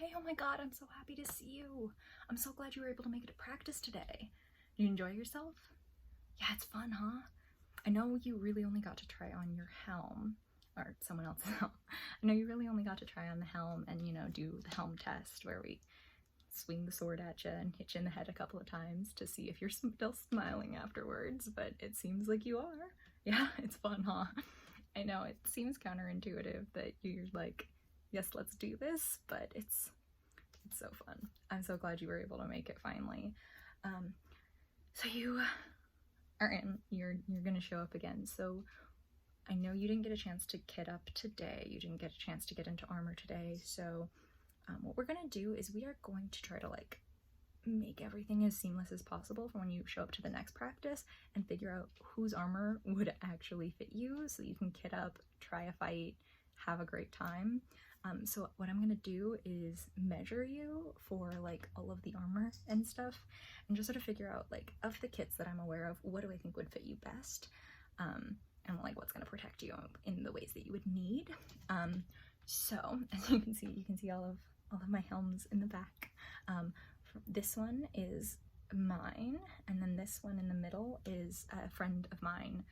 Hey, oh my god, I'm so happy to see you. I'm so glad you were able to make it to practice today. You enjoy yourself? Yeah, it's fun, huh? I know you really only got to try on your helm, or someone else's helm. I know you really only got to try on the helm and, you know, do the helm test where we swing the sword at you and hit you in the head a couple of times to see if you're still smiling afterwards, but it seems like you are. Yeah, it's fun, huh? I know it seems counterintuitive that you're like, yes, let's do this, but it's so fun. I'm so glad you were able to make it finally. So you are in, you're gonna show up again. So I know you didn't get a chance to kit up today. You didn't get a chance to get into armor today. So what we're gonna do is we are going to try to like make everything as seamless as possible for when you show up to the next practice and figure out whose armor would actually fit you so you can kit up, try a fight, have a great time. So what I'm gonna do is measure you for like all of the armor and stuff and just sort of figure out like of the kits that I'm aware of, what do I think would fit you best, and like what's gonna protect you in the ways that you would need. So as you can see all of my helms in the back. This one is mine, and then this one in the middle is a friend of mine.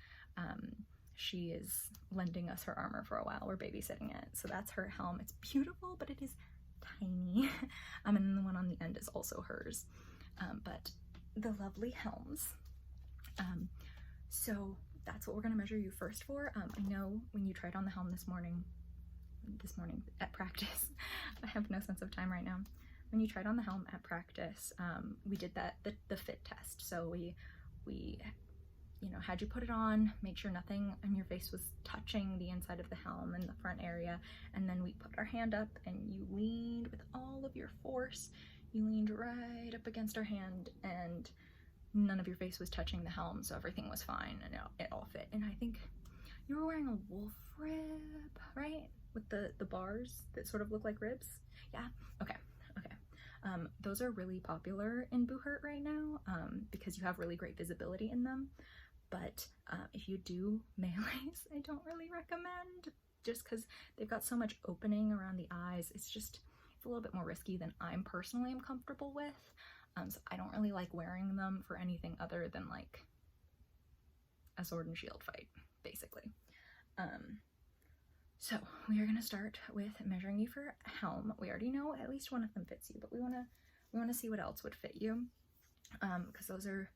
She is lending us her armor for a while. We're babysitting it. So that's her helm. It's beautiful, but it is tiny. And then the one on the end is also hers. But the lovely helms. So that's what we're gonna measure you first for. I know when you tried on the helm this morning at practice, I have no sense of time right now. When you tried on the helm at practice, we did the fit test. So we you know, had you put it on, made sure nothing on your face was touching the inside of the helm in the front area, and then we put our hand up and you leaned with all of your force. You leaned right up against our hand and none of your face was touching the helm, so everything was fine and it all fit. And I think you were wearing a wolf rib, right? With the bars that sort of look like ribs? Yeah? Okay. Those are really popular in Buhurt right now because you have really great visibility in them. But if you do melees, I don't really recommend, just because they've got so much opening around the eyes. It's a little bit more risky than I'm personally am comfortable with. So I don't really like wearing them for anything other than like a sword and shield fight, basically. So we are gonna start with measuring you for helm. We already know at least one of them fits you, but we wanna see what else would fit you, because those are,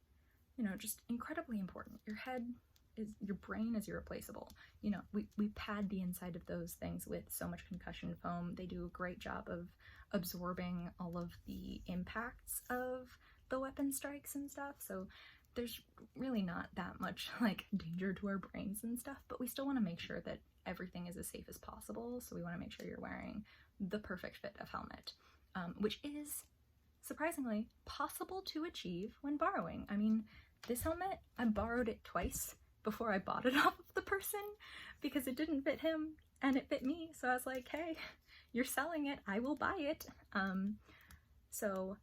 you know, just incredibly important. Your brain is irreplaceable. You know, we pad the inside of those things with so much concussion foam. They do a great job of absorbing all of the impacts of the weapon strikes and stuff. So there's really not that much like danger to our brains and stuff, but we still want to make sure that everything is as safe as possible. So we want to make sure you're wearing the perfect fit of helmet, which is surprisingly possible to achieve when borrowing. I mean, this helmet, I borrowed it twice before I bought it off of the person because it didn't fit him and it fit me. So I was like, hey, you're selling it, I will buy it. So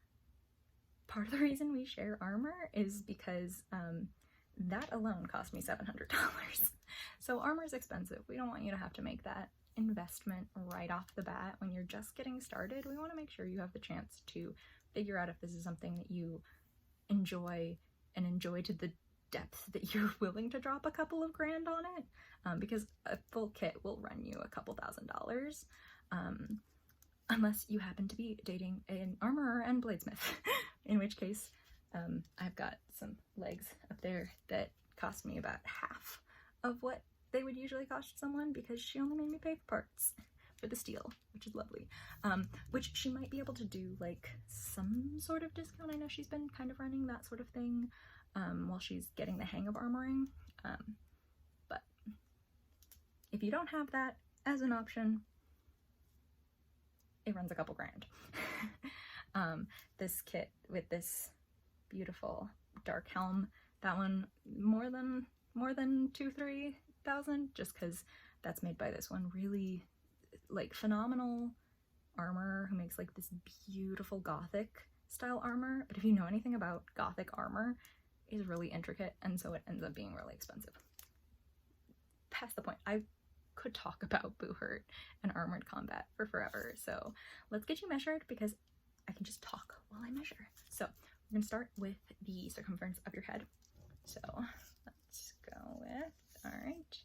part of the reason we share armor is because that alone cost me $700. So armor is expensive. We don't want you to have to make that investment right off the bat when you're just getting started. We want to make sure you have the chance to figure out if this is something that you enjoy and enjoy to the depth that you're willing to drop a couple of grand on it, because a full kit will run you a couple $1,000s, unless you happen to be dating an armorer and bladesmith, in which case I've got some legs up there that cost me about half of what they would usually cost someone because she only made me pay for parts for the steel, which is lovely. Which she might be able to do like some sort of discount. I know she's been kind of running that sort of thing while she's getting the hang of armoring. But if you don't have that as an option, it runs a couple grand. This kit with this beautiful dark helm, that one more than 2-3 thousand, just because that's made by this one really like phenomenal armor who makes like this beautiful gothic style armor. But if you know anything about gothic armor, it's really intricate, and so it ends up being really expensive. Past the point. I could talk about Buhurt and armored combat for forever. So let's get you measured because I can just talk while I measure. So we're gonna start with the circumference of your head. So let's go with, all right.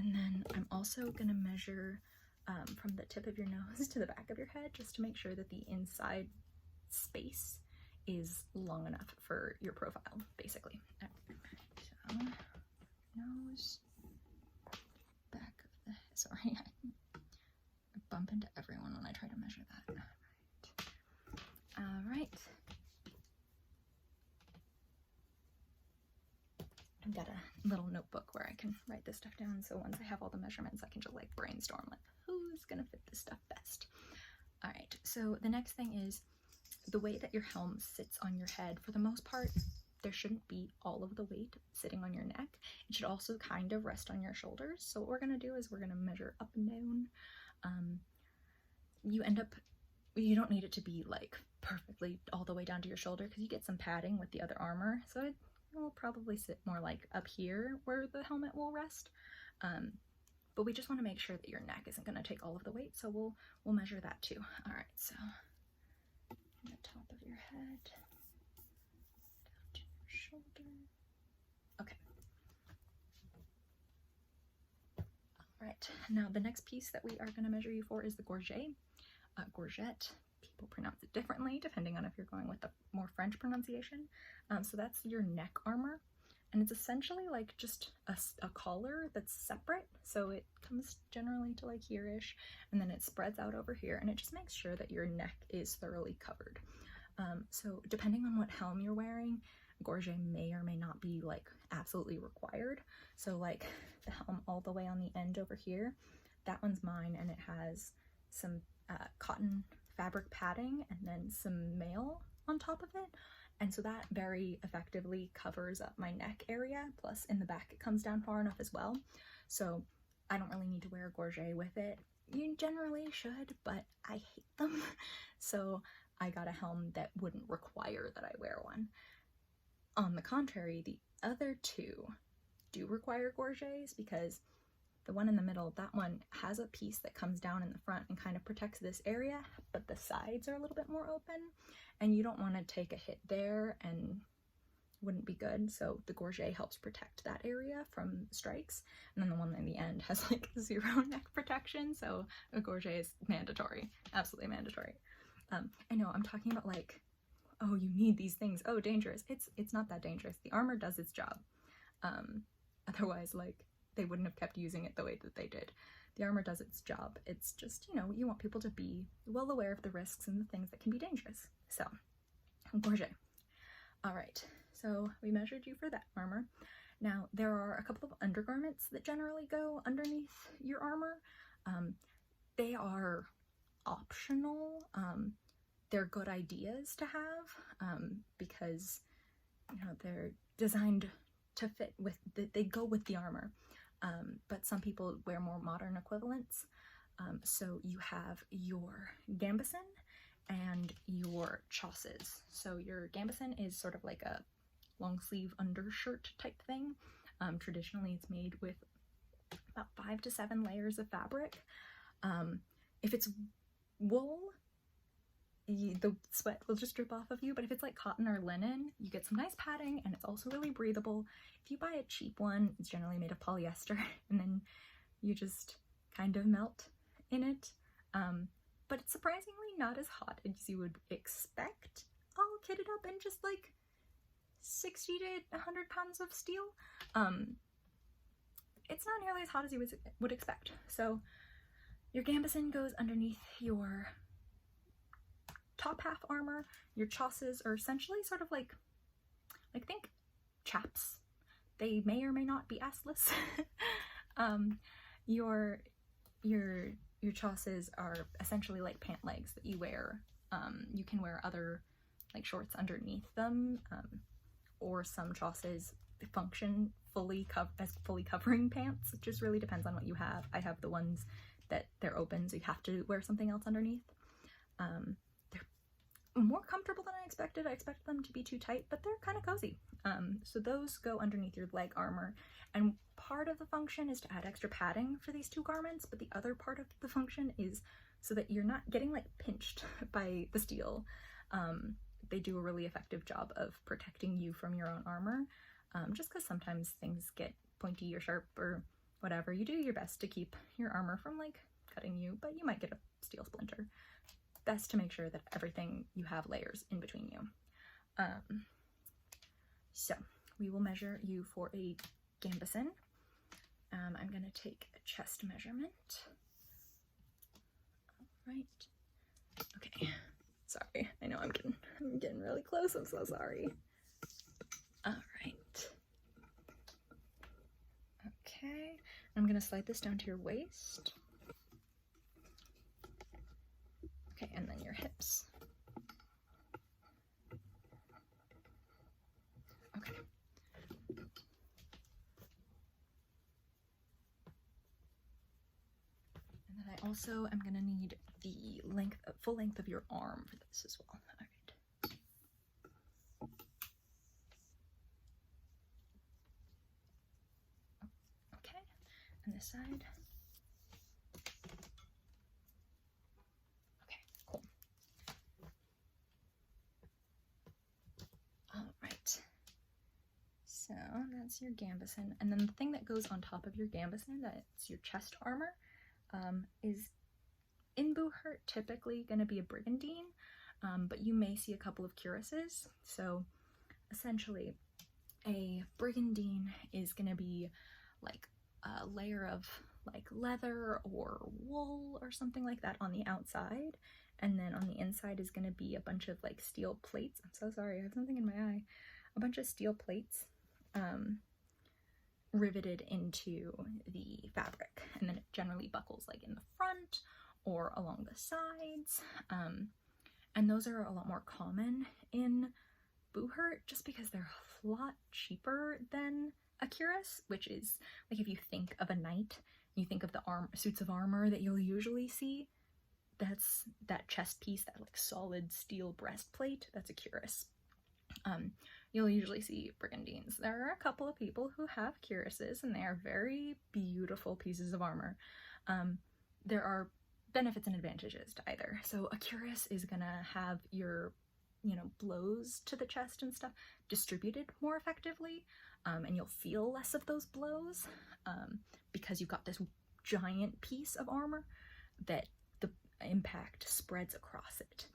And then I'm also going to measure from the tip of your nose to the back of your head just to make sure that the inside space is long enough for your profile, basically. So, nose, back of the head. Sorry, I bump into everyone when I try to measure that. All right. I've got a little notebook where I can write this stuff down, so once I have all the measurements I can just like brainstorm like who's gonna fit this stuff best. All right, so the next thing is the way that your helm sits on your head. For the most part, there shouldn't be all of the weight sitting on your neck. It should also kind of rest on your shoulders. So what we're gonna do is we're gonna measure up and down. You don't need it to be like perfectly all the way down to your shoulder because you get some padding with the other armor, so it will probably sit more like up here where the helmet will rest. But we just want to make sure that your neck isn't going to take all of the weight, so we'll measure that too. All right, so the top of your head down to your shoulder. Okay. All right, now the next piece that we are going to measure you for is the gorget. Gorget. People pronounce it differently depending on if you're going with the more French pronunciation. So that's your neck armor, and it's essentially like just a collar that's separate. So it comes generally to like here-ish, and then it spreads out over here, and it just makes sure that your neck is thoroughly covered. So depending on what helm you're wearing, gorget may or may not be like absolutely required. So like the helm all the way on the end over here, that one's mine, and it has some cotton fabric padding and then some mail on top of it, and so that very effectively covers up my neck area. Plus in the back it comes down far enough as well, so I don't really need to wear a gorget with it. You generally should, but I hate them so I got a helm that wouldn't require that I wear one. On the contrary, the other two do require gorgets because the one in the middle, that one has a piece that comes down in the front and kind of protects this area, but the sides are a little bit more open, and you don't want to take a hit there and wouldn't be good. So the gorget helps protect that area from strikes, and then the one in the end has like 0 neck protection, so a gorget is mandatory, absolutely mandatory. I know I'm talking about like, oh, you need these things, oh, dangerous. It's not that dangerous. The armor does its job. Otherwise, like, they wouldn't have kept using it the way that they did. The armor does its job. It's just, you know, you want people to be well aware of the risks and the things that can be dangerous. So, gorget. All right, so we measured you for that armor. Now, there are a couple of undergarments that generally go underneath your armor. They are optional. They're good ideas to have because, you know, they're designed to fit with, they go with the armor. But some people wear more modern equivalents. So you have your gambeson and your chausses. So your gambeson is sort of like a long sleeve undershirt type thing. Traditionally it's made with about 5 to 7 layers of fabric. If it's wool, the sweat will just drip off of you, but if it's like cotton or linen, you get some nice padding and it's also really breathable. If you buy a cheap one, it's generally made of polyester and then you just kind of melt in it. But it's surprisingly not as hot as you would expect, all kitted up in just like 60 to 100 pounds of steel. It's not nearly as hot as you would expect. So your gambeson goes underneath your top half armor. Your chausses are essentially sort of like think chaps. They may or may not be assless. Your chausses are essentially like pant legs that you wear. You can wear other like shorts underneath them, or some chausses function as fully covering pants. It just really depends on what you have. I have the ones that they're open, so you have to wear something else underneath. They're more comfortable than I expected. I expected them to be too tight, but they're kind of cozy. So those go underneath your leg armor, and part of the function is to add extra padding for these two garments, but the other part of the function is so that you're not getting like pinched by the steel. They do a really effective job of protecting you from your own armor, just because sometimes things get pointy or sharp or whatever. You do your best to keep your armor from like cutting you, but you might get a steel splinter. Best to make sure that everything you have layers in between you. So we will measure you for a gambeson. I'm gonna take a chest measurement. All right. Okay. Sorry. I know I'm getting really close. I'm so sorry. All right. Okay. I'm gonna slide this down to your waist. Okay, and then your hips. Okay. And then I also am gonna need the full length of your arm for this as well. All right. Okay, and this side. Okay, cool. All right. So that's your gambeson, and then the thing that goes on top of your gambeson, that's your chest armor, is in Buhurt typically going to be a brigandine, but you may see a couple of cuirasses. So essentially, a brigandine is going to be like a layer of like leather or wool or something like that on the outside, and then on the inside is going to be a bunch of like steel plates. I'm so sorry, I have something in my eye. A bunch of steel plates riveted into the fabric, and then it generally buckles like in the front or along the sides, and those are a lot more common in Buhurt just because they're a lot cheaper than a cuirass, which is like if you think of a knight, you think of the suits of armor that you'll usually see, that's that chest piece, that like solid steel breastplate, that's a cuirass. You'll usually see brigandines. There are a couple of people who have cuirasses, and they are very beautiful pieces of armor. There are benefits and advantages to either. So a cuirass is gonna have your, blows to the chest and stuff distributed more effectively, and you'll feel less of those blows because you've got this giant piece of armor that the impact spreads across it.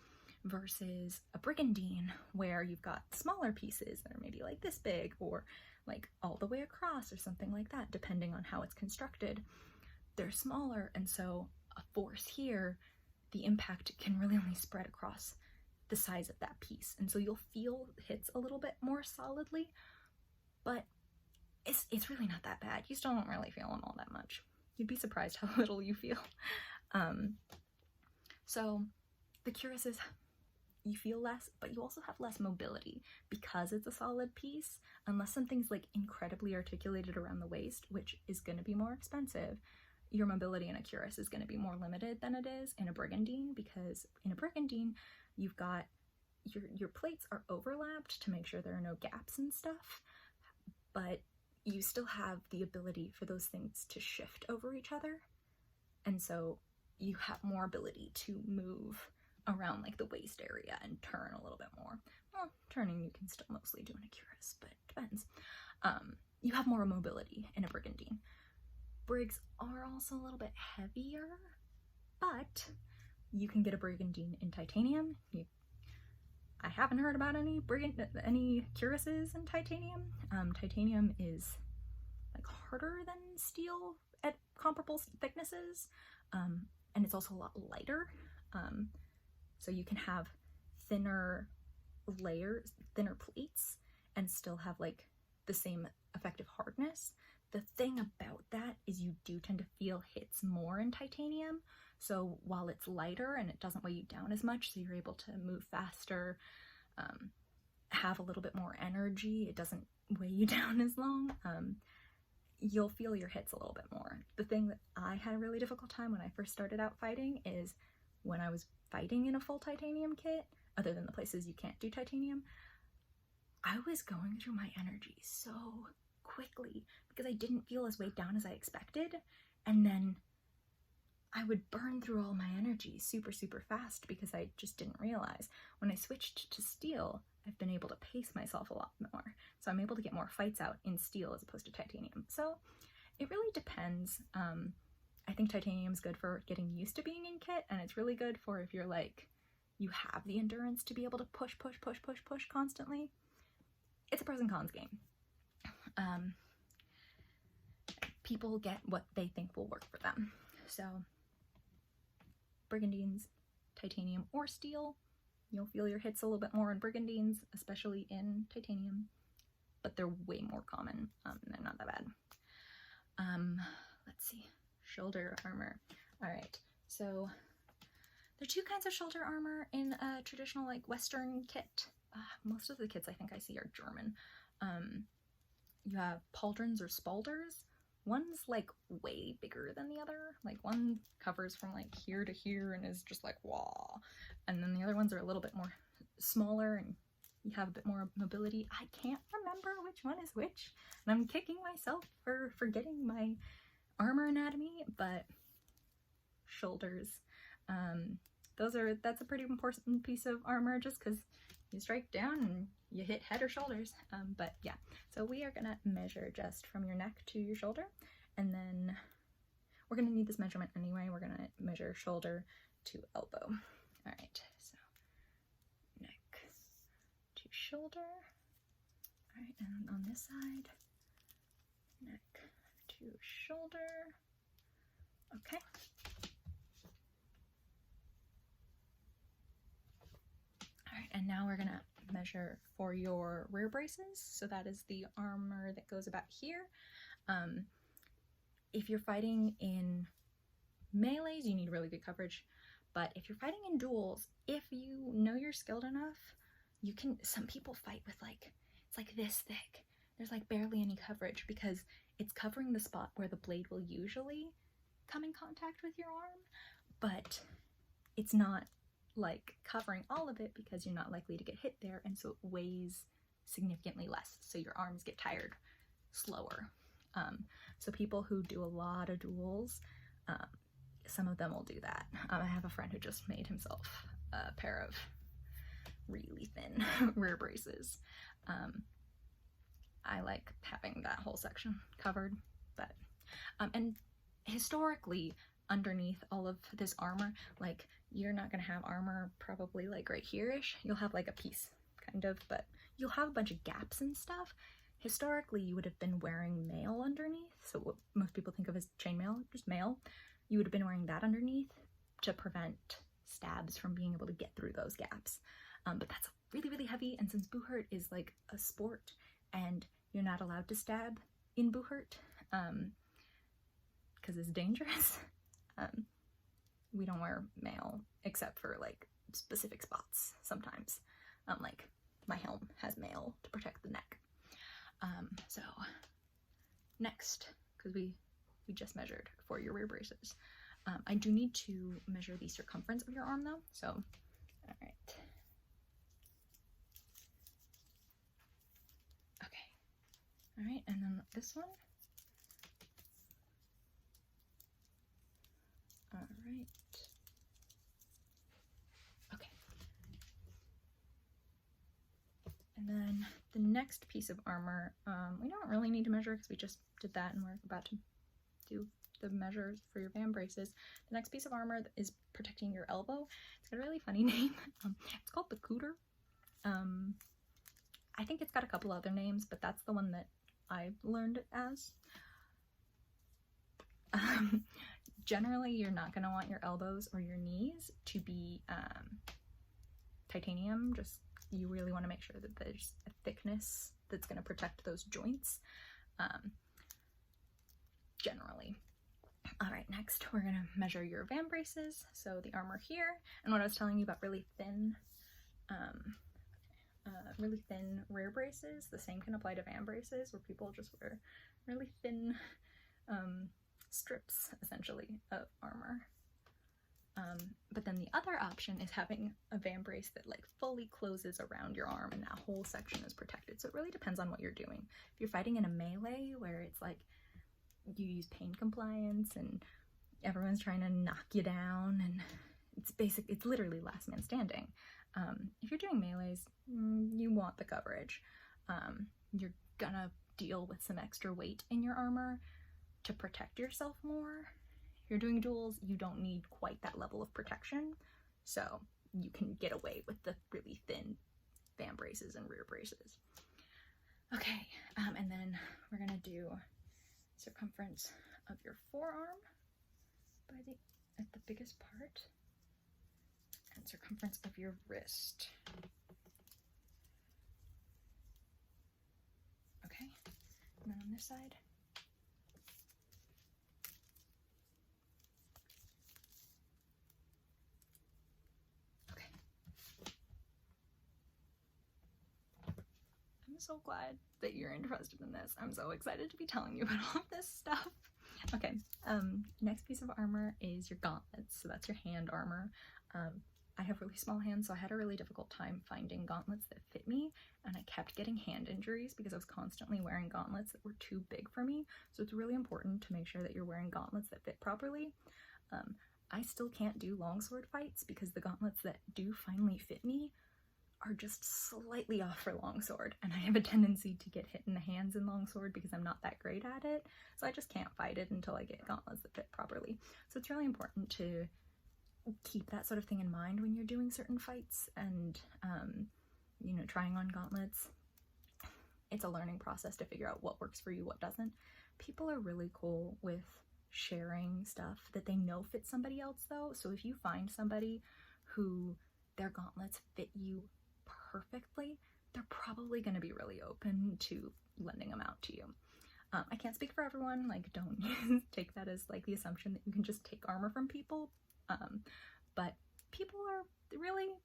Versus a brigandine, where you've got smaller pieces that are maybe like this big or like all the way across or something like that, depending on how it's constructed. They're smaller, and so a force here, the impact can really only spread across the size of that piece, and so you'll feel hits a little bit more solidly, but it's really not that bad. You still don't really feel them all that much. You'd be surprised how little you feel. So the cuirasses, you feel less, but you also have less mobility because it's a solid piece. Unless something's like incredibly articulated around the waist, which is going to be more expensive, your mobility in a cuirass is going to be more limited than it is in a brigandine, because in a brigandine you've got your plates are overlapped to make sure there are no gaps and stuff, but you still have the ability for those things to shift over each other, and so you have more ability to move around like the waist area and turn a little bit more. Well, turning you can still mostly do in a cuirass, but it depends. You have more mobility in a brigandine. Brigs are also a little bit heavier, but you can get a brigandine in titanium. I haven't heard about any cuirasses in titanium. Titanium is like harder than steel at comparable thicknesses, and it's also a lot lighter. So you can have thinner layers, thinner plates, and still have like the same effective hardness. The thing about that is you do tend to feel hits more in titanium. So while it's lighter and it doesn't weigh you down as much, so you're able to move faster, have a little bit more energy, it doesn't weigh you down as long, you'll feel your hits a little bit more. The thing that I had a really difficult time when I first started out fighting is when I was fighting in a full titanium kit, other than the places you can't do titanium, I was going through my energy so quickly because I didn't feel as weighed down as I expected, and then I would burn through all my energy super, super fast because I just didn't realize. When I switched to steel, I've been able to pace myself a lot more. So I'm able to get more fights out in steel as opposed to titanium. So it really depends. I think titanium is good for getting used to being in kit, and it's really good for if you're like, you have the endurance to be able to push constantly. It's a pros and cons game. People get what they think will work for them. So brigandines, titanium or steel, you'll feel your hits a little bit more in brigandines, especially in titanium, but they're way more common. They're not that bad. Let's see, shoulder armor. All right, so there are two kinds of shoulder armor in a traditional like Western kit. Most of the kits I think I see are German. You have pauldrons or spalders. One's like way bigger than the other. Like one covers from like here to here and is just like wah. And then the other ones are a little bit more smaller and you have a bit more mobility. I can't remember which one is which. And I'm kicking myself for forgetting my armor anatomy, but shoulders. That's a pretty important piece of armor just because you strike down and you hit head or shoulders. But yeah, so we are gonna measure just from your neck to your shoulder, and then we're gonna need this measurement anyway. We're gonna measure shoulder to elbow. All right, so neck to shoulder. All right, and on this side, neck to shoulder. Okay. All right, and now we're gonna measure for your rear braces. So that is the armor that goes about here. If you're fighting in melees, you need really good coverage. But if you're fighting in duels, if you know you're skilled enough, you can, some people fight with like, it's like this thick. There's like barely any coverage because it's covering the spot where the blade will usually come in contact with your arm, but it's not like covering all of it because you're not likely to get hit there, and so it weighs significantly less, so your arms get tired slower. So people who do a lot of duels, some of them will do that. I have a friend who just made himself a pair of really thin rear braces. I like having that whole section covered, but and historically underneath all of this armor, like you're not gonna have armor probably like right here-ish. You'll have like a piece kind of, but you'll have a bunch of gaps and stuff. Historically, you would have been wearing mail underneath. So what most people think of as chainmail, just mail. You would have been wearing that underneath to prevent stabs from being able to get through those gaps. But that's really, really heavy. And since Buhurt is like a sport and you're not allowed to stab in Buhurt, because it's dangerous, we don't wear mail except for like specific spots sometimes. Like my helm has mail to protect the neck. So next, because we just measured for your rear braces, I do need to measure the circumference of your arm though. So, all right. Okay. All right, and then this one. All right. Okay. And then the next piece of armor, we don't really need to measure because we just did that and we're about to do the measures for your van braces. The next piece of armor is protecting your elbow. It's got a really funny name. It's called the cooter. I think it's got a couple other names, but that's the one that I learned it as. Generally, you're not going to want your elbows or your knees to be titanium. Just, you really want to make sure that there's a thickness that's going to protect those joints, generally. All right, next we're going to measure your van braces. So the armor here, and what I was telling you about really thin rear braces, the same can apply to van braces, where people just wear really thin strips, essentially, of armor. But then the other option is having a vambrace that like fully closes around your arm and that whole section is protected. So it really depends on what you're doing. If you're fighting in a melee where it's like you use pain compliance and everyone's trying to knock you down and it's literally last man standing. If you're doing melees, you want the coverage. You're gonna deal with some extra weight in your armor to protect yourself more. If you're doing duels, you don't need quite that level of protection, so you can get away with the really thin vambraces and rear braces. Okay, and then we're gonna do circumference of your forearm at the biggest part, and circumference of your wrist. Okay, and then on this side. Okay. I'm so glad that you're interested in this. I'm so excited to be telling you about all of this stuff. Okay, next piece of armor is your gauntlets. So that's your hand armor. I have really small hands, so I had a really difficult time finding gauntlets that fit me, and I kept getting hand injuries because I was constantly wearing gauntlets that were too big for me. So it's really important to make sure that you're wearing gauntlets that fit properly. I still can't do longsword fights because the gauntlets that do finally fit me are just slightly off for longsword, and I have a tendency to get hit in the hands in longsword because I'm not that great at it, so I just can't fight it until I get gauntlets that fit properly. So it's really important to keep that sort of thing in mind when you're doing certain fights and you know, trying on gauntlets. It's a learning process to figure out what works for you, what doesn't. People are really cool with sharing stuff that they know fits somebody else though, so if you find somebody who their gauntlets fit you perfectly, they're probably going to be really open to lending them out to you. I can't speak for everyone, like don't take that as like the assumption that you can just take armor from people, but people are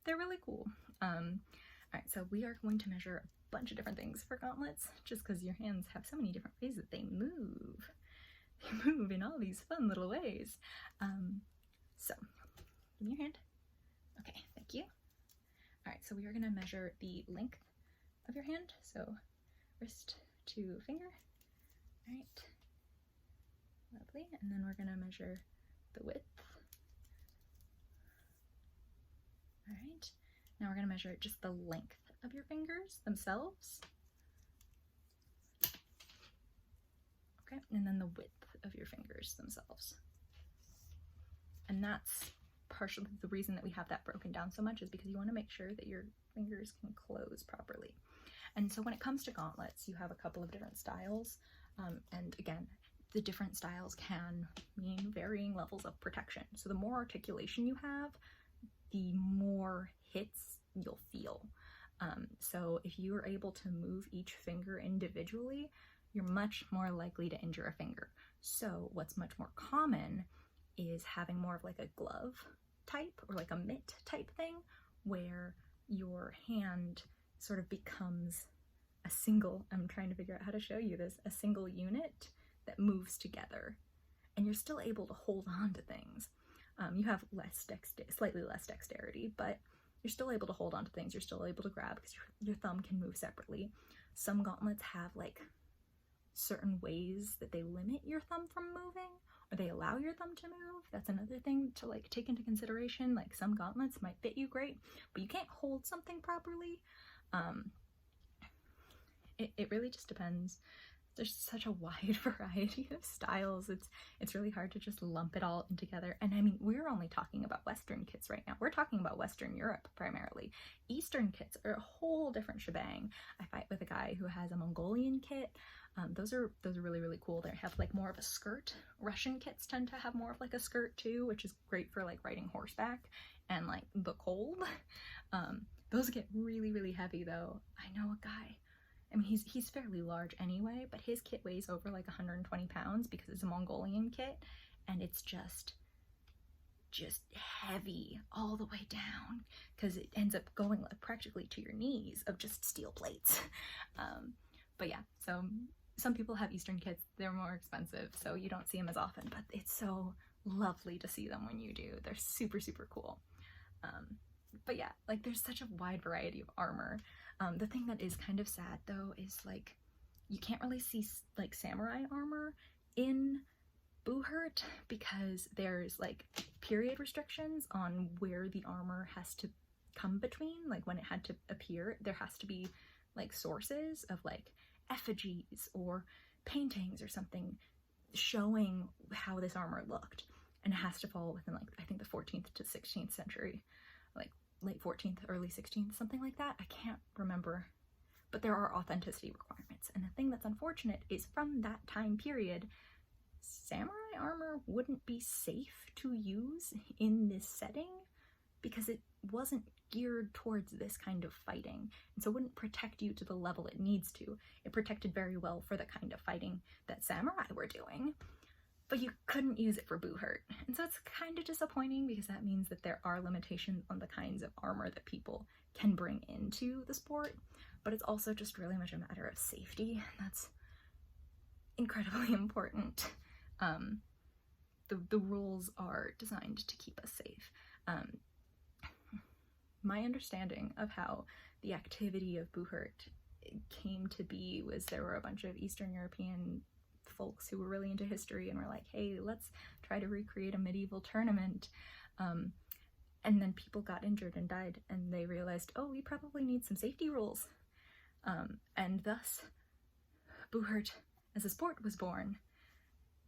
they're really cool. Alright, so we are going to measure a bunch of different things for gauntlets, just because your hands have so many different ways that they move. They move in all these fun little ways. So, give me your hand. Okay, thank you. Alright, so we are going to measure the length of your hand, so wrist to finger. Alright, lovely. And then we're going to measure the width. Alright, now we're going to measure just the length of your fingers themselves. Okay, and then the width of your fingers themselves. And that's partially the reason that we have that broken down so much, is because you want to make sure that your fingers can close properly. And so when it comes to gauntlets, you have a couple of different styles, and again, the different styles can mean varying levels of protection. So the more articulation you have, the more hits you'll feel. So if you are able to move each finger individually, you're much more likely to injure a finger. So what's much more common is having more of like a glove type or like a mitt type thing, where your hand sort of becomes a single, I'm trying to figure out how to show you this, a single unit that moves together, and you're still able to hold on to things. You have slightly less dexterity, but you're still able to hold on to things, you're still able to grab because your thumb can move separately. Some gauntlets have like certain ways that they limit your thumb from moving, or they allow your thumb to move. That's another thing to like take into consideration. Like some gauntlets might fit you great, but you can't hold something properly. It really just depends. There's such a wide variety of styles. It's really hard to just lump it all in together. And I mean, we're only talking about Western kits right now. We're talking about Western Europe primarily. Eastern kits are a whole different shebang. I fight with a guy who has a Mongolian kit. Those are really, really cool. They have like more of a skirt. Russian kits tend to have more of like a skirt too, which is great for like riding horseback and like the cold. Those get really, really heavy though. I know a guy, I mean, he's fairly large anyway, but his kit weighs over like 120 pounds because it's a Mongolian kit, and it's just heavy all the way down because it ends up going like practically to your knees of just steel plates. But yeah, so some people have Eastern kits. They're more expensive, so you don't see them as often, but it's so lovely to see them when you do. They're super, super cool. But yeah, like there's such a wide variety of armor. The thing that is kind of sad though is like you can't really see like samurai armor in Buhurt because there's like period restrictions on where the armor has to come between, like when it had to appear. There has to be like sources of like effigies or paintings or something showing how this armor looked, and it has to fall within like I think the 14th to 16th century, like late 14th, early 16th, something like that. I can't remember, but there are authenticity requirements. And the thing that's unfortunate is from that time period, samurai armor wouldn't be safe to use in this setting because it wasn't geared towards this kind of fighting, and so it wouldn't protect you to the level it needs to. It protected very well for the kind of fighting that samurai were doing, but you couldn't use it for Buhurt. And so it's kind of disappointing because that means that there are limitations on the kinds of armor that people can bring into the sport, but it's also just really much a matter of safety. That's incredibly important. The rules are designed to keep us safe. My understanding of how the activity of Buhurt came to be was there were a bunch of Eastern European folks who were really into history and were like, hey, let's try to recreate a medieval tournament. And then people got injured and died, and they realized, oh, we probably need some safety rules. And thus, Buhurt as a sport was born.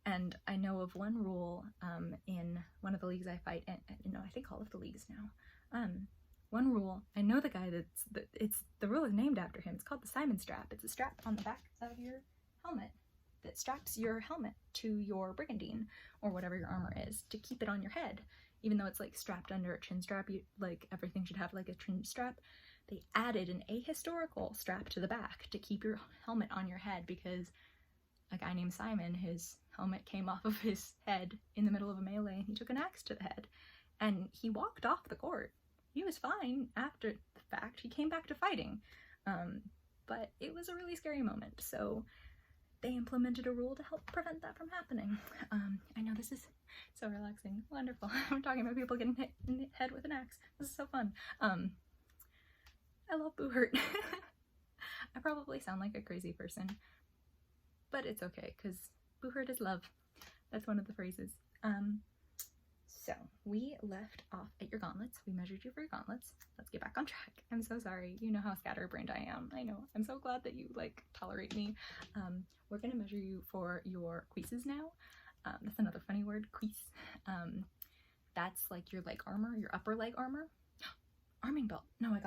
And I know of one rule in one of the leagues I fight in, I think all of the leagues now. One rule, I know the guy the rule is named after him. It's called the Simon strap. It's a strap on the back of your helmet that straps your helmet to your brigandine or whatever your armor is to keep it on your head. Even though it's like strapped under a chin strap, like everything should have like a chin strap. They added an ahistorical strap to the back to keep your helmet on your head because a guy named Simon, his helmet came off of his head in the middle of a melee and he took an axe to the head and he walked off the court. He was fine after the fact. He came back to fighting, but it was a really scary moment, so they implemented a rule to help prevent that from happening. I know this is so relaxing. Wonderful. I'm talking about people getting hit in the head with an axe. This is so fun. I love Buhurt. I probably sound like a crazy person, but it's okay, because Buhurt is love. That's one of the phrases. So we left off at your gauntlets. We measured you for your gauntlets. Let's get back on track. I'm so sorry. You know how scatterbrained I am. I know. I'm so glad that you like tolerate me. We're gonna measure you for your cuisses now. That's another funny word, cuisse. That's like your leg armor, your upper leg armor. Arming belt. No, I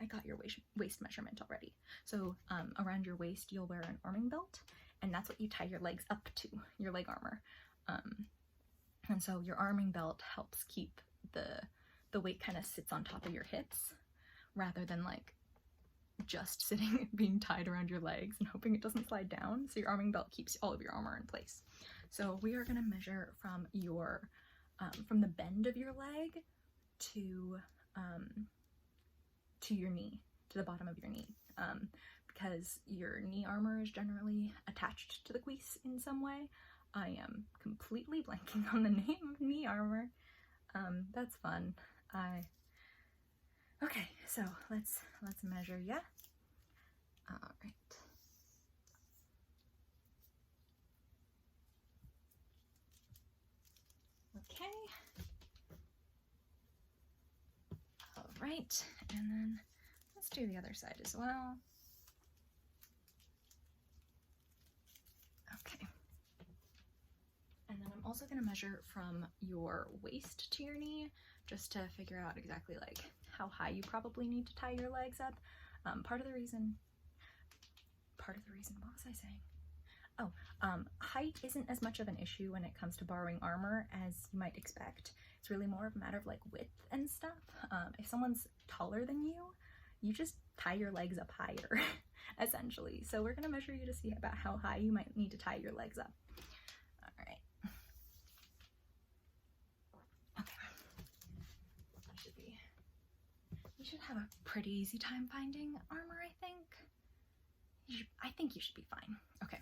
got your waist measurement already. So around your waist you'll wear an arming belt, and that's what you tie your legs up to, your leg armor. And so your arming belt helps keep the weight kind of sits on top of your hips rather than like just sitting being tied around your legs and hoping it doesn't slide down. So your arming belt keeps all of your armor in place. So we are going to measure from your from the bend of your leg to your knee, to the bottom of your knee, because your knee armor is generally attached to the cuisse in some way. I am completely blanking on the name of knee armor. That's fun. Okay, so let's measure ya. All right. Okay. All right, and then let's do the other side as well. Okay. And then I'm also going to measure from your waist to your knee, just to figure out exactly like how high you probably need to tie your legs up. Part of the reason, what was I saying? Oh, height isn't as much of an issue when it comes to borrowing armor as you might expect. It's really more of a matter of like width and stuff. If someone's taller than you, you just tie your legs up higher, essentially. So we're going to measure you to see about how high you might need to tie your legs up. You should have a pretty easy time finding armor, I think. I think you should be fine. Okay.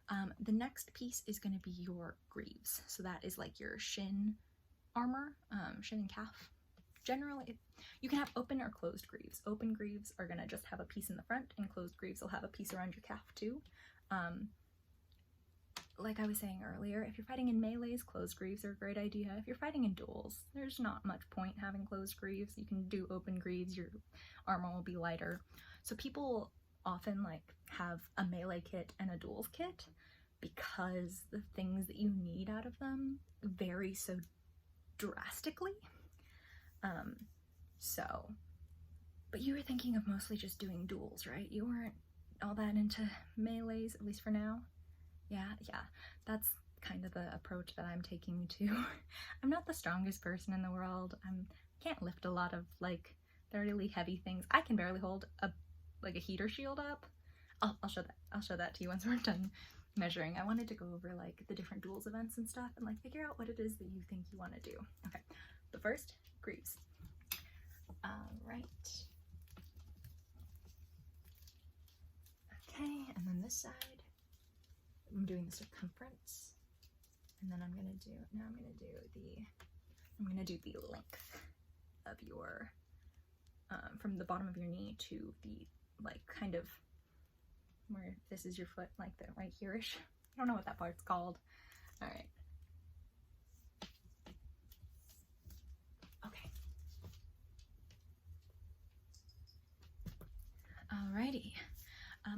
The next piece is going to be your greaves. So that is like your shin armor, shin and calf. Generally, you can have open or closed greaves. Open greaves are going to just have a piece in the front, and closed greaves will have a piece around your calf too. Like I was saying earlier, if you're fighting in melees, closed greaves are a great idea. If you're fighting in duels, there's not much point having closed greaves. You can do open greaves, your armor will be lighter. So people often like have a melee kit and a duels kit because the things that you need out of them vary so drastically. But you were thinking of mostly just doing duels, right? You weren't all that into melees, at least for now. Yeah, that's kind of the approach that I'm taking too. I'm not the strongest person in the world. Can't lift a lot of like the really heavy things. I can barely hold a heater shield up. I'll show that to you once we're done measuring. I wanted to go over like the different duels events and stuff and like figure out what it is that you think you want to do. Okay, but first, greaves. Right. Okay, and then this side, I'm doing the circumference, and then I'm gonna do the length of your, from the bottom of your knee to the, like, kind of where this is your foot, like the right here-ish. I don't know what that part's called. All right. Okay. Alrighty.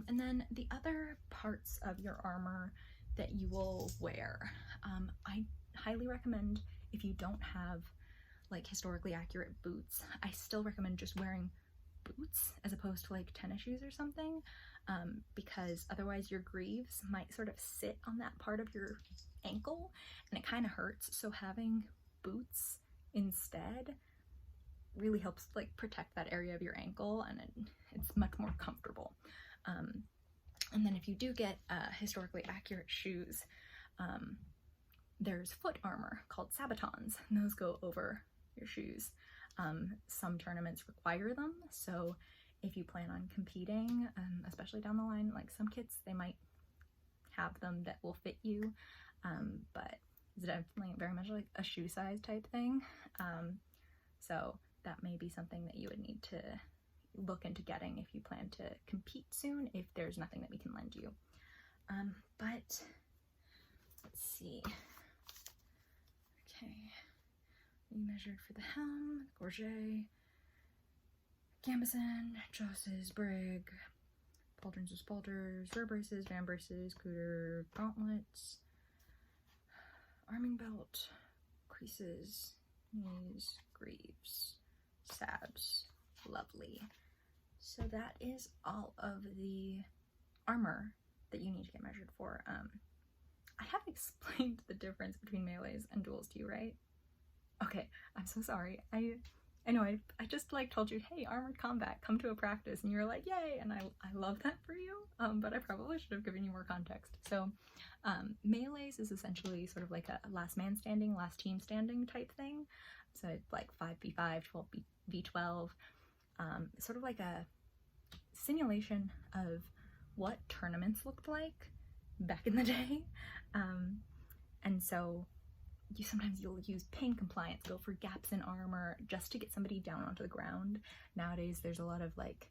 And then the other parts of your armor that you will wear, I highly recommend, if you don't have like historically accurate boots, I still recommend just wearing boots as opposed to like tennis shoes or something, because otherwise your greaves might sort of sit on that part of your ankle and it kind of hurts. So having boots instead really helps like protect that area of your ankle, and it's much more comfortable. And then if you do get historically accurate shoes, there's foot armor called sabatons, and those go over your shoes. Some tournaments require them, so if you plan on competing, especially down the line, like some kits, they might have them that will fit you, but it's definitely very much like a shoe size type thing. So that may be something that you would need to look into getting if you plan to compete soon, if there's nothing that we can lend you. But let's see. Okay, we measured for the helm, gorget, gambeson, josses, brig, pauldrons or spalders, rear-braces, van-braces, cooter, gauntlets, arming belt, creases, knees, greaves, sabs. Lovely. So that is all of the armor that you need to get measured for. I have explained the difference between melees and duels to you, right? Okay, I'm so sorry. I know I just like told you, hey, armored combat, come to a practice, and you're like, yay, and I love that for you, but I probably should have given you more context. So melees is essentially sort of like a last man standing, last team standing type thing. So it's like 5v5, 12v12, sort of like a simulation of what tournaments looked like back in the day. And so you'll use pain compliance, go for gaps in armor just to get somebody down onto the ground. Nowadays there's a lot of like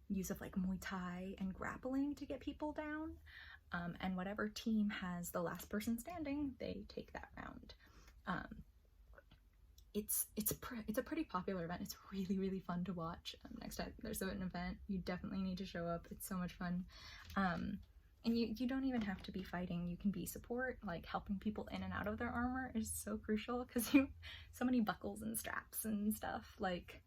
use of like Muay Thai and grappling to get people down, and whatever team has the last person standing, they take that round. It's a pretty popular event. It's really, really fun to watch. Next time there's an event, you definitely need to show up. It's so much fun. And you don't even have to be fighting. You can be support, like helping people in and out of their armor is so crucial, because so many buckles and straps and stuff. Like,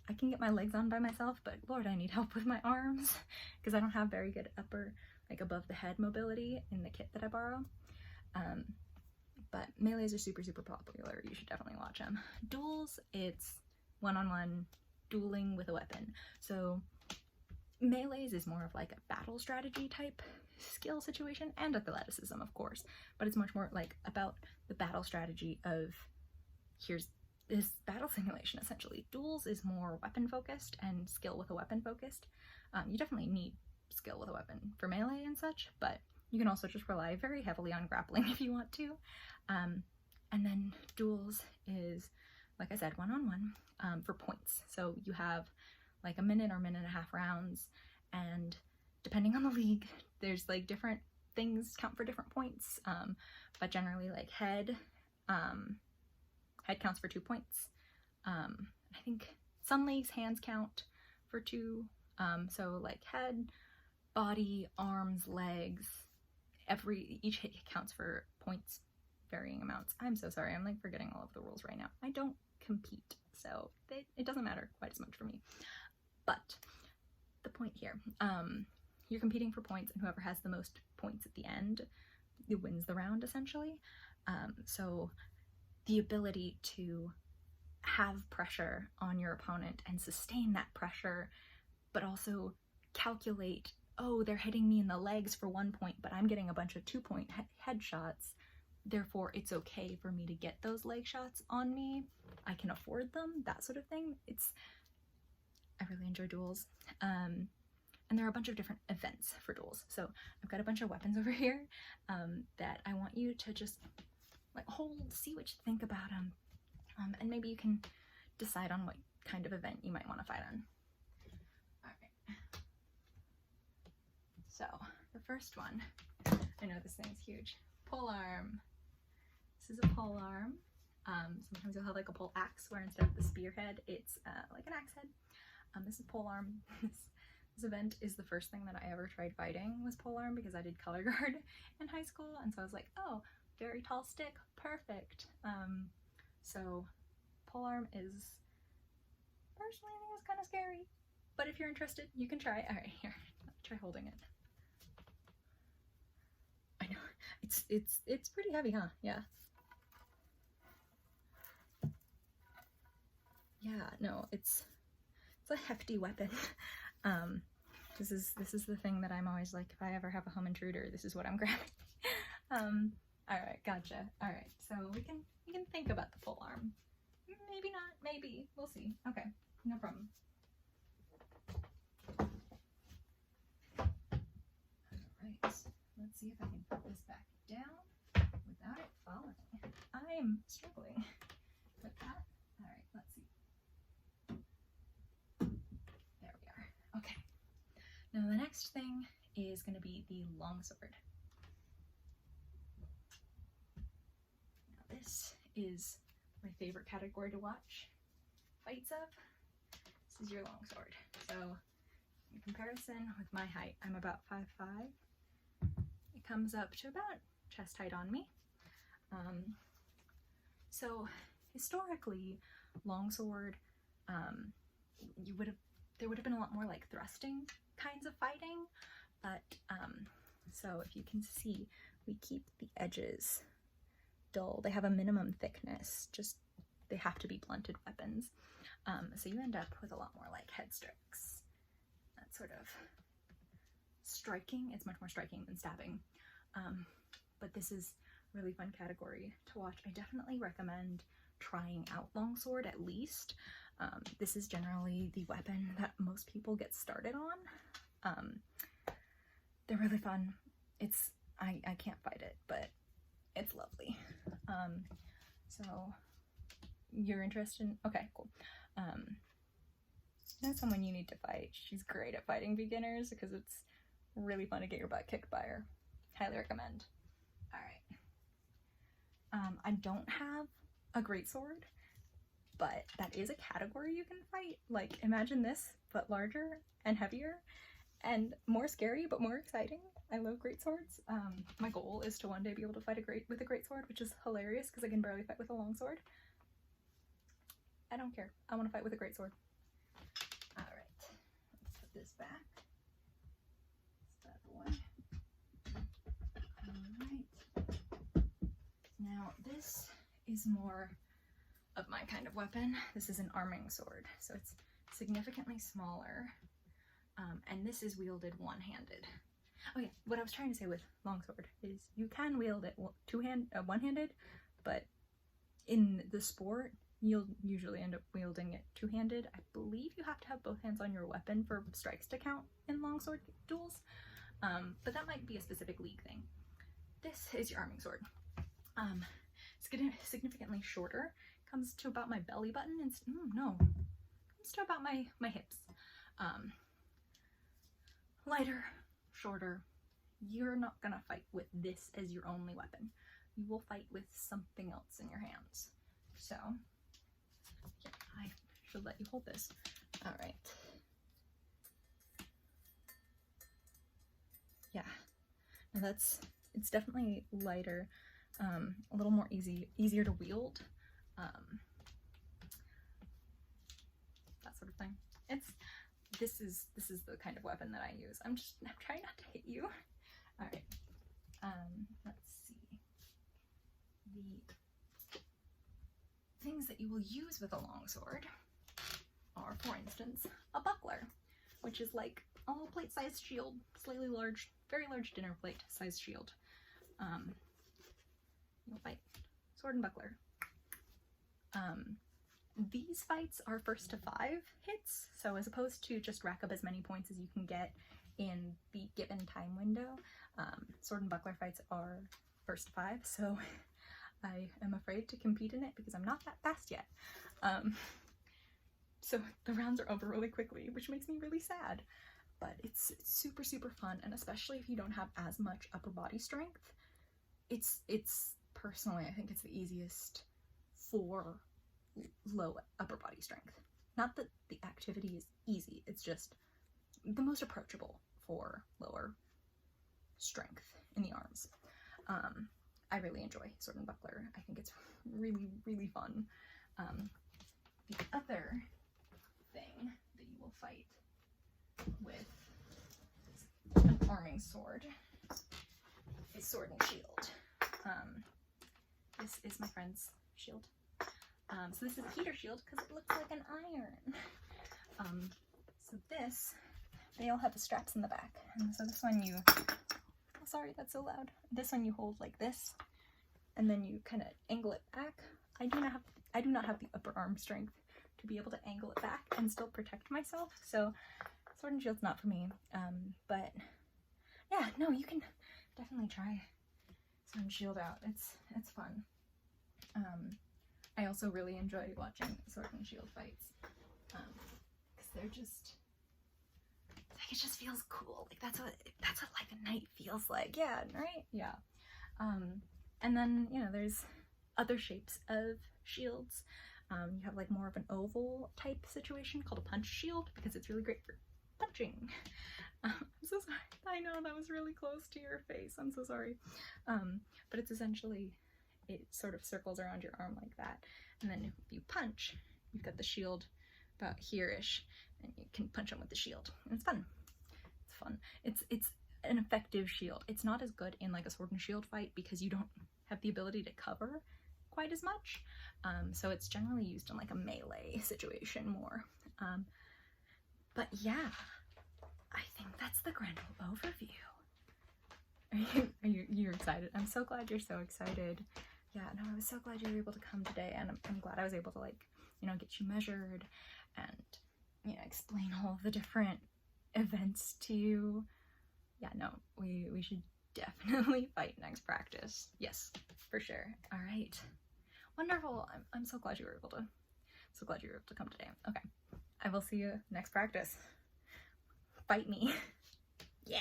I can get my legs on by myself, but Lord, I need help with my arms because I don't have very good upper, like above the head mobility in the kit that I borrow. But melees are super, super popular. You should definitely watch them. Duels, it's one-on-one dueling with a weapon. So melees is more of like a battle strategy type skill situation, and athleticism, of course, but it's much more like about the battle strategy of here's this battle simulation essentially. Duels is more weapon focused and skill with a weapon focused. You definitely need skill with a weapon for melee and such, but You can also just rely very heavily on grappling if you want to. And then duels is, like I said, one-on-one for points. So you have like a minute or minute and a half rounds, and depending on the league, there's like different things count for different points. But generally, like head counts for 2 points. I think some leagues hands count for 2. So like head, body, arms, legs, each hit counts for points, varying amounts. I'm so sorry, I'm like forgetting all of the rules right now. I don't compete, so it doesn't matter quite as much for me. But the point here, you're competing for points, and whoever has the most points at the end wins the round, essentially. So the ability to have pressure on your opponent and sustain that pressure, but also calculate, oh, they're hitting me in the legs for 1 point, but I'm getting a bunch of 2-point headshots, therefore it's okay for me to get those leg shots on me. I can afford them, that sort of thing. I really enjoy duels. And there are a bunch of different events for duels. So I've got a bunch of weapons over here that I want you to just like hold, see what you think about them, and maybe you can decide on what kind of event you might want to fight on. Alright. So the first one, I know this thing's huge. Polearm. This is a polearm. Sometimes you'll have like a pole axe where instead of the spearhead, it's like an axe head. This is polearm. This event is the first thing that I ever tried fighting was polearm, because I did color guard in high school, and so I was like, oh, very tall stick, perfect. So polearm is, personally I think it's kind of scary, but if you're interested, you can try. All right, here, try holding it. I know, it's pretty heavy, huh? Yeah. Yeah, no, it's a hefty weapon. This is the thing that I'm always like, if I ever have a home intruder, this is what I'm grabbing. Alright, gotcha. Alright, so we can think about the polearm. Maybe not, maybe. We'll see. Okay, no problem. Alright, let's see if I can put this back down without it falling. I'm struggling with that. Alright, let's see. There we are. Okay. Now the next thing is going to be the longsword. Now this is my favorite category to watch fights of. This is your longsword. So in comparison with my height, I'm about 5'5". It comes up to about chest height on me. So historically, longsword, there would have been a lot more like thrusting kinds of fighting, but so if you can see, we keep the edges dull. They have a minimum thickness, just they have to be blunted weapons. So you end up with a lot more like head strikes. That sort of striking. It's much more striking than stabbing. But this is a really fun category to watch. I definitely recommend trying out longsword at least. This is generally the weapon that most people get started on. They're really fun. I can't fight it, but it's lovely. So you're interested in, okay, cool. That's someone you need to fight. She's great at fighting beginners because it's really fun to get your butt kicked by her. Highly recommend. All right. I don't have a greatsword, but that is a category you can fight. Like, imagine this, but larger and heavier and more scary, but more exciting. I love greatswords. My goal is to one day be able to fight with a greatsword, which is hilarious because I can barely fight with a longsword. I don't care. I want to fight with a greatsword. All right, let's put this back. This bad boy. All right. Now this is more of my kind of weapon. This is an arming sword, so it's significantly smaller, and this is wielded one-handed. Oh yeah, what I was trying to say with longsword is you can wield it one-handed, but in the sport you'll usually end up wielding it two-handed. I believe you have to have both hands on your weapon for strikes to count in longsword duels, but that might be a specific league thing. This is your arming sword. It's significantly shorter, comes to about my belly button, and comes to about my hips. Lighter, shorter. You're not gonna fight with this as your only weapon. You will fight with something else in your hands. So, yeah, I should let you hold this. All right. Yeah, now it's definitely lighter, a little more easier to wield, that sort of thing. This is the kind of weapon that I use. I'm trying not to hit you. All right. Let's see. The things that you will use with a longsword are, for instance, a buckler, which is like a little plate-sized shield, slightly large, very large dinner plate-sized shield. You'll fight sword and buckler. These fights are first to 5 hits, so as opposed to just rack up as many points as you can get in the given time window, sword and buckler fights are first to 5, so I am afraid to compete in it because I'm not that fast yet. So the rounds are over really quickly, which makes me really sad, but it's super, super fun, and especially if you don't have as much upper body strength, it's personally, I think it's the easiest for low upper body strength. Not that the activity is easy, it's just the most approachable for lower strength in the arms. I really enjoy sword and buckler. I think it's really, really fun. The other thing that you will fight with an arming sword is sword and shield. This is my friend's shield. So this is a heater shield because it looks like an iron. So this, they all have the straps in the back. And so this one oh, sorry, that's so loud. This one you hold like this, and then you kind of angle it back. I do not have the upper arm strength to be able to angle it back and still protect myself. So sword and shield's not for me. But yeah, no, you can definitely try sword and shield out. It's fun. I also really enjoy watching sword and shield fights, because they're just, like, it just feels cool. Like that's what like a knight feels like. Yeah, right? Yeah. And then, you know, there's other shapes of shields. You have like more of an oval type situation called a punch shield because it's really great for punching. I'm so sorry. I know that was really close to your face. I'm so sorry. But it's essentially, it sort of circles around your arm like that. And then if you punch, you've got the shield about here-ish, and you can punch them with the shield. And it's fun. It's fun. It's an effective shield. It's not as good in like a sword and shield fight because you don't have the ability to cover quite as much. So it's generally used in like a melee situation more. But yeah, I think that's the grand overview. You're excited? I'm so glad you're so excited. Yeah, no, I was so glad you were able to come today, and I'm glad I was able to, like, you know, get you measured and, you know, explain all of the different events to you. Yeah, no, we should definitely fight next practice. Yes, for sure. All right. Wonderful. I'm so glad you were able to come today. Okay. I will see you next practice. Fight me. Yeah.